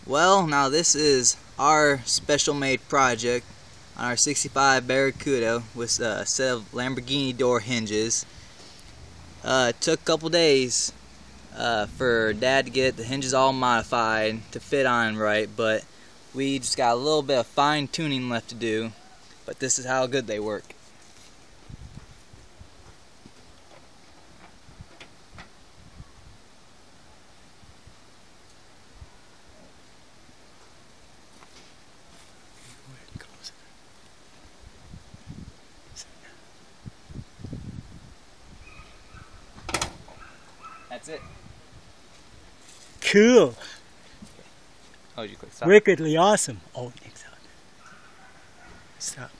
Well, now this is our special made project on our 65 Barracuda with a set of Lamborghini door hinges. It took a couple days for Dad to get the hinges all modified to fit on right, but we just got a little bit of fine tuning left to do, but this is how good they work. That's it. Cool. Oh, did you click stop? Wickedly awesome. Oh, next time. Stop.